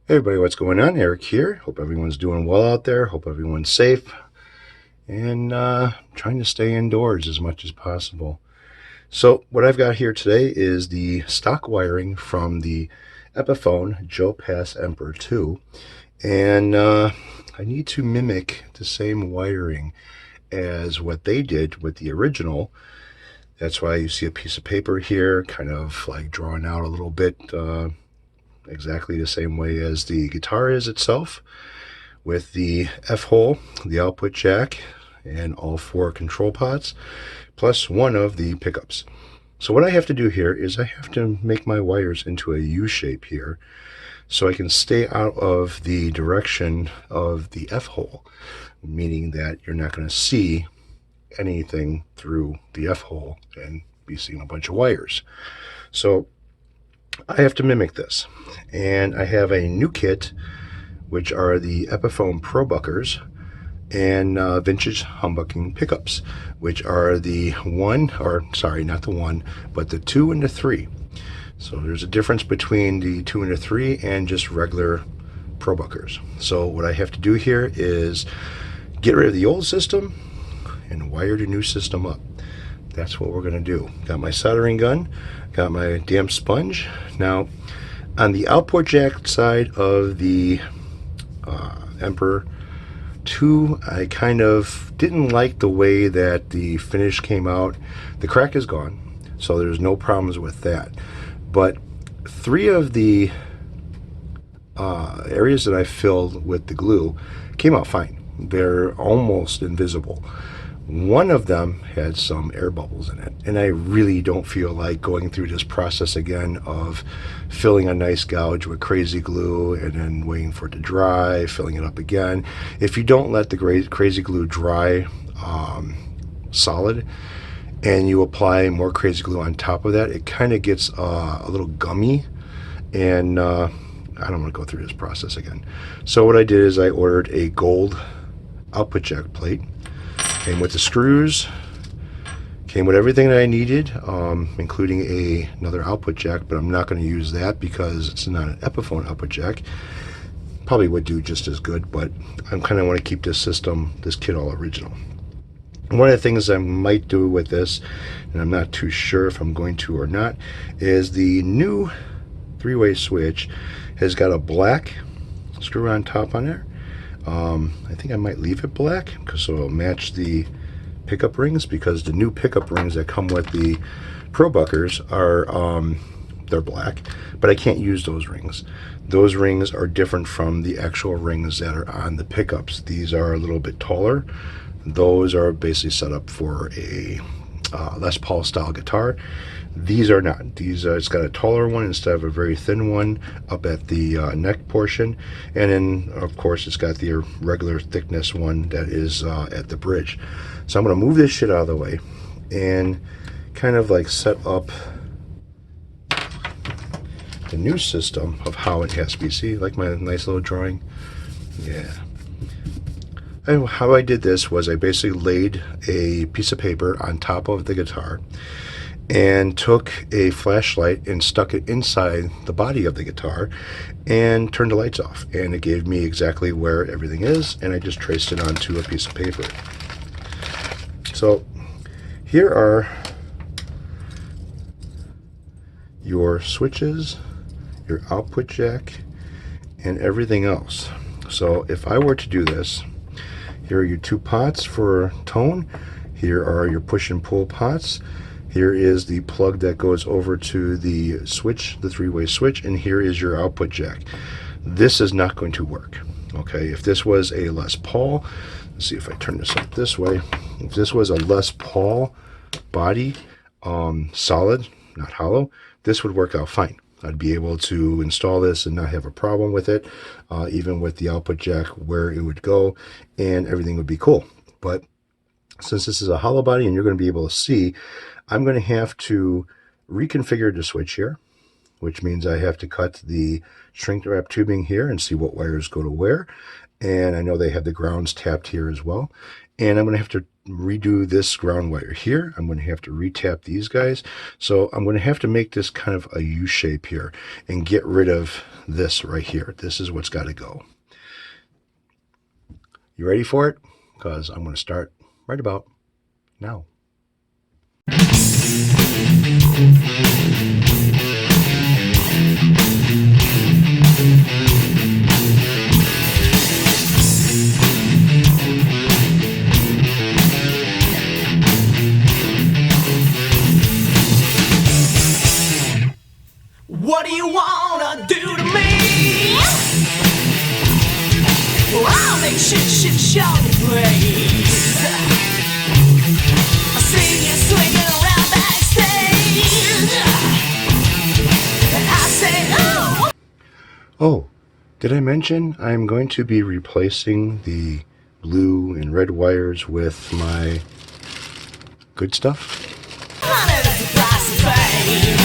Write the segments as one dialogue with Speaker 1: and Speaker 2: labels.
Speaker 1: Hey everybody, what's going on? Eric here. Hope everyone's doing well out there. Hope everyone's safe and trying to stay indoors as much as possible. So what I've got here today is the stock wiring from the Epiphone Joe Pass Emp 2, and I need to mimic the same wiring as what they did with the original. That's why you see a piece of paper here, kind of like drawn out a little bit, exactly the same way as the guitar is itself, with the F hole, the output jack, and all four control pods, plus one of the pickups. So what I have to do here is I have to make my wires into a U shape here so I can stay out of the direction of the F hole, meaning that you're not going to see anything through the F hole and be seeing a bunch of wires. So I have to mimic this, and I have a new kit, which are the Epiphone Pro Buckers and vintage humbucking pickups, which are the one, or sorry, not the one, but the 2 and the 3. So there's a difference between the 2 and the 3 and just regular Pro Buckers. So what I have to do here is get rid of the old system and wire the new system up. That's what we're going to do. Got my soldering gun, got my damp sponge. Now, on the output jack side of the Emperor 2, I kind of didn't like the way that the finish came out. The crack is gone, so there's no problems with that. But 3 of the areas that I filled with the glue came out fine. They're almost invisible. One of them had some air bubbles in it, and I really don't feel like going through this process again of filling a nice gouge with crazy glue and then waiting for it to dry, filling it up again. If you don't let the crazy glue dry solid and you apply more crazy glue on top of that, it kind of gets a little gummy, and I don't want to go through this process again. So what I did is I ordered a gold output jack plate. Came with the screws, came with everything that I needed, including another output jack, but I'm not going to use that because it's not an Epiphone output jack. Probably would do just as good, but I kind of want to keep this kit all original. One of the things I might do with this, and I'm not too sure if I'm going to or not, is the new 3-way switch has got a black screw on top on there. I think I might leave it black because it'll match the pickup rings, because the new pickup rings that come with the Pro Buckers are they're black, but I can't use those rings. Those rings are different from the actual rings that are on the pickups. These are a little bit taller. Those are basically set up for a Les Paul style guitar. These are not. These it's got a taller one instead of a very thin one up at the neck portion, and then of course it's got the regular thickness one that is at the bridge. So I'm going to move this shit out of the way and kind of like set up the new system of how it has to be. See, like my nice little drawing? Yeah. And how I did this was I basically laid a piece of paper on top of the guitar and took a flashlight and stuck it inside the body of the guitar and turned the lights off, and it gave me exactly where everything is, and I just traced it onto a piece of paper. So here are your switches, your output jack, and everything else. So if I were to do this, here are your 2 pots for tone, here are your push and pull pots, here is the plug that goes over to the switch, the 3-way switch, and here is your output jack. This is not going to work. Okay, if this was a Les Paul, let's see if I turn this up this way. If this was a Les Paul body, solid, not hollow, this would work out fine. I'd be able to install this and not have a problem with it, even with the output jack where it would go, and everything would be cool. But since this is a hollow body and you're going to be able to see, I'm going to have to reconfigure the switch here. which means I have to cut the shrink wrap tubing here and see what wires go to where. And I know they have the grounds tapped here as well. And I'm going to have to redo this ground wire here. I'm going to have to retap these guys. So I'm going to have to make this kind of a U shape here and get rid of this right here. This is what's got to go. You ready for it? Because I'm going to start right about now.
Speaker 2: What do you wanna do to me? Well, I'll make shit show you, please. I see you swinging around backstage, and I say, oh.
Speaker 1: Oh, did I mention I'm going to be replacing the blue and red wires with my good stuff?
Speaker 2: Honey, that's the price of fame.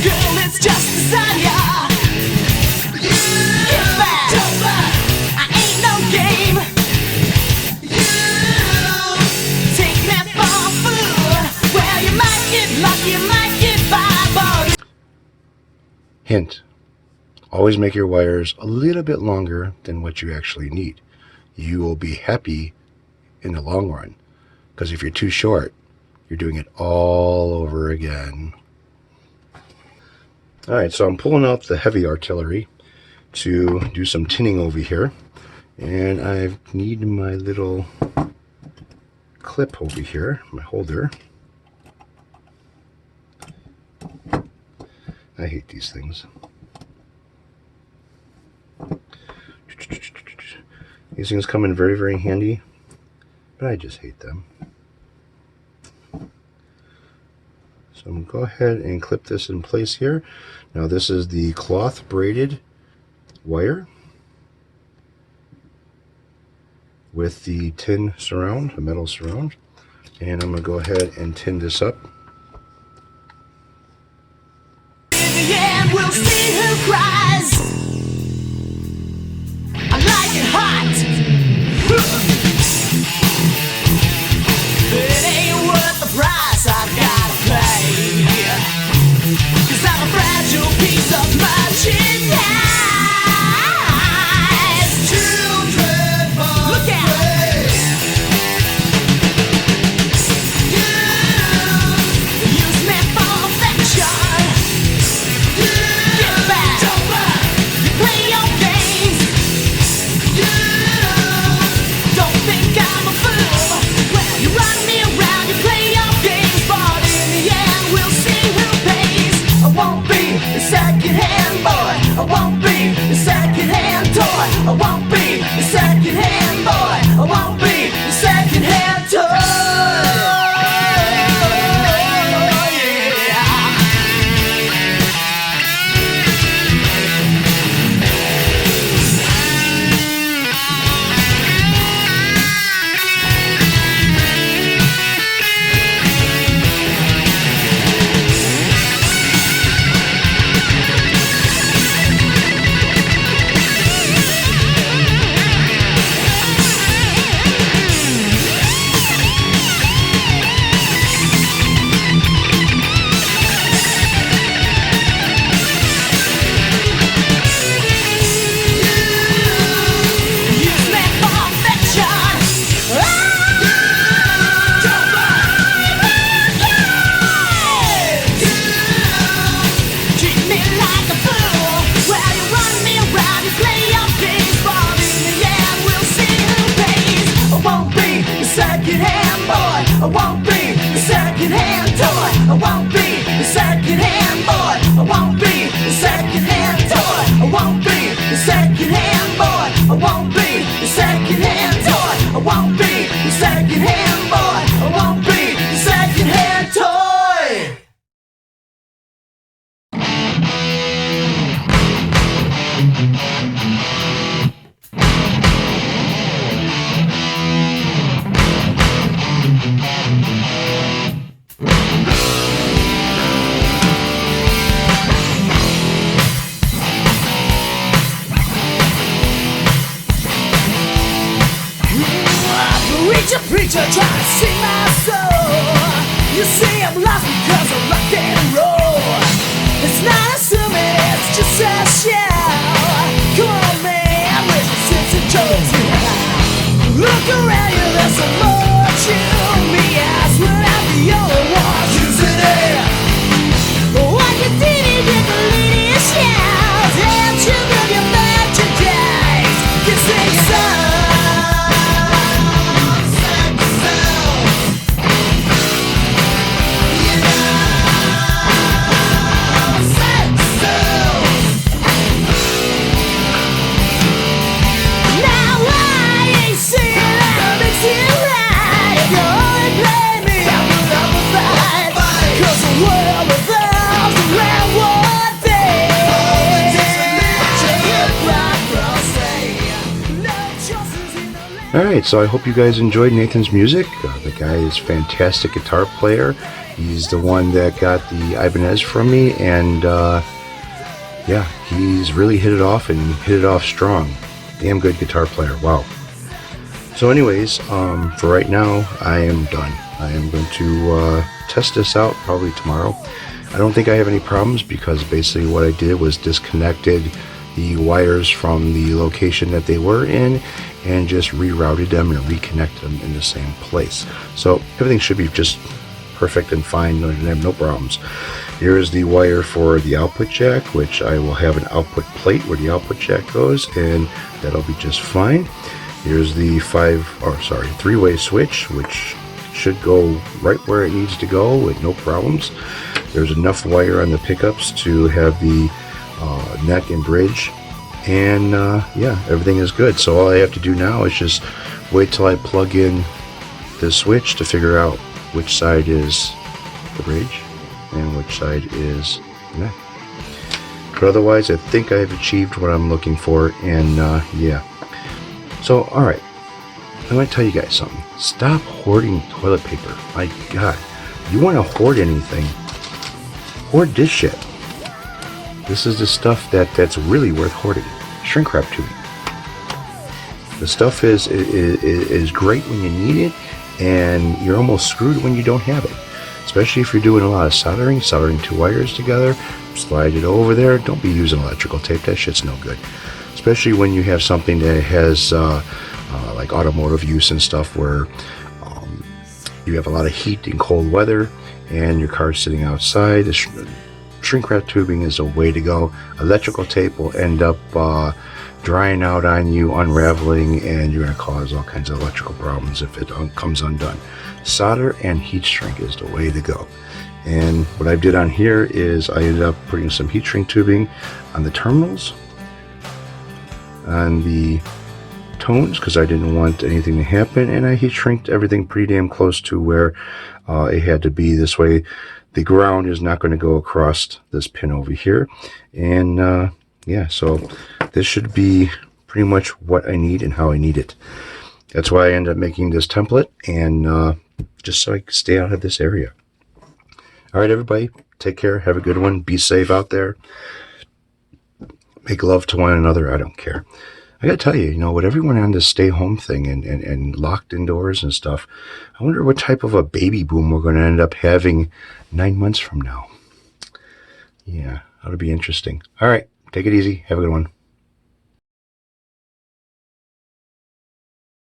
Speaker 2: Girl, it's just desire. Get back, I ain't no game. Take me for a fool. Well, you might get lucky, you might get by, boy.
Speaker 1: Hint, always make your wires a little bit longer than what you actually need. You will be happy in the long run, because if you're too short, you're doing it all over again. All right, so I'm pulling out the heavy artillery to do some tinning over here, and I need my little clip over here, my holder. I hate these things. These things come in very, very handy, but I just hate them. So I'm going to go ahead and clip this in place here. Now this is the cloth braided wire with the tin surround, a metal surround. And I'm going to go ahead and tin this up.
Speaker 2: In the end, we'll see who cries. I like it hot. It ain't worth the price I've gotta pay. 'Cause I'm a fragile piece of merchandise. Children, look out. You use me for affection. Get back. preacher trying to sing my soul. You see I'm lost because of rock and roll. It's not assuming, it's just a shout. Come on man, where's the sense of jokes here? Look around you, there's so much in me. I swear I'm the only one using it. What you did is get the lady shout. And children, you bet your days can sing songs.
Speaker 1: Alright, so I hope you guys enjoyed Nathan's music. The guy is a fantastic guitar player. He's the one that got the Ibanez from me, and yeah, he's really hit it off, and hit it off strong. Damn good guitar player, wow. So anyways, for right now, I am done. I am going to test this out probably tomorrow. I don't think I have any problems, because basically what I did was disconnected the wires from the location that they were in and just rerouted them and reconnected them in the same place. So everything should be just perfect and fine, and have no problems. Here is the wire for the output jack, which I will have an output plate where the output jack goes, and that'll be just fine. Here's the three-way switch, which should go right where it needs to go with no problems. There's enough wire on the pickups to have the neck and bridge, and yeah, everything is good. So all I have to do now is just wait till I plug in the switch to figure out which side is the bridge and which side is the neck. But otherwise, I think I've achieved what I'm looking for, and yeah. So alright, I'm going to tell you guys something. Stop hoarding toilet paper. My God, you want to hoard anything, hoard this shit. This is the stuff that's really worth hoarding. Shrink wrap tubing. The stuff is great when you need it, and you're almost screwed when you don't have it. Especially if you're doing a lot of soldering two wires together, slide it over there. Don't be using electrical tape. That shit's no good. Especially when you have something that has like automotive use and stuff, where you have a lot of heat in cold weather and your car's sitting outside. Shrink wrap tubing is a way to go. Electrical tape will end up drying out on you, unraveling, and you're going to cause all kinds of electrical problems if it comes undone. Solder and heat shrink is the way to go. And what I did on here is I ended up putting some heat shrink tubing on the terminals, on the tones, because I didn't want anything to happen, and I heat shrinked everything pretty damn close to where it had to be. This way the ground is not going to go across this pin over here. And yeah, so this should be pretty much what I need and how I need it. That's why I ended up making this template, and just so I can stay out of this area. All right, everybody, take care. Have a good one. Be safe out there. Make love to one another. I don't care. I gotta tell you, with everyone on this stay home thing and locked indoors and stuff, I wonder what type of a baby boom we're going to end up having 9 months from now. Yeah, that'll be interesting. All right, take it easy. Have a good one.